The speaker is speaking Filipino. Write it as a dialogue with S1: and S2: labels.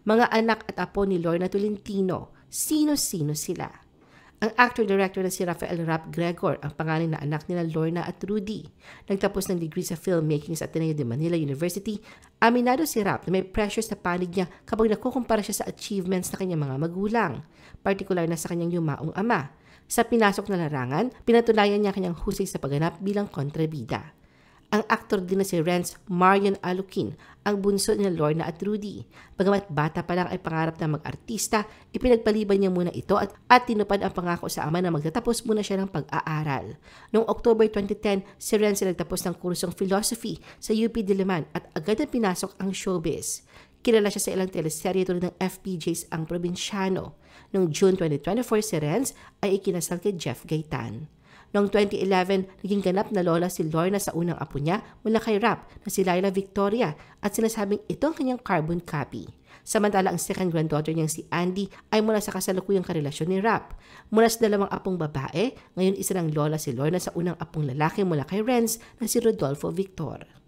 S1: Mga anak at apo ni Lorna Tolentino, sino-sino sila? Ang actor-director na si Rafael Rap Gregor ang pangalan na anak nila Lorna at Rudy. Nagtapos ng degree sa filmmaking sa Ateneo de Manila University, aminado si Rap na may pressure sa panig niya kapag nakukumpara siya sa achievements na kanyang mga magulang, partikular na sa kanyang yumaong ama. Sa pinasok na larangan, pinatunayan niya kanyang husay sa pagganap bilang kontrabida. Ang aktor din na si Renz Marian Alukin, ang bunso ni Lorna at Rudy. Bagamat bata pa lang ay pangarap na mag-artista, ipinagpaliban niya muna ito at tinupad ang pangako sa ama na magtatapos muna siya ng pag-aaral. Noong October 2010, si Renz ay nagtapos ng kursong philosophy sa UP Diliman at agad na pinasok ang showbiz. Kilala siya sa ilang teleserye tulad ng FPJ's Ang Probinsyano. Noong June 2024, si Renz ay ikinasal kay Jeff Gaytan. Noong 2011, naging ganap na lola si Lorna sa unang apo niya mula kay Rap na si Laila Victoria at sinasabing ito ang kanyang carbon copy. Samantala ang second granddaughter niyang si Andy ay mula sa kasalukuyang karelasyon ni Rap. Mula sa dalawang apong babae, ngayon isa ng lola si Lorna sa unang apong lalaki mula kay Renz na si Rodolfo Victor.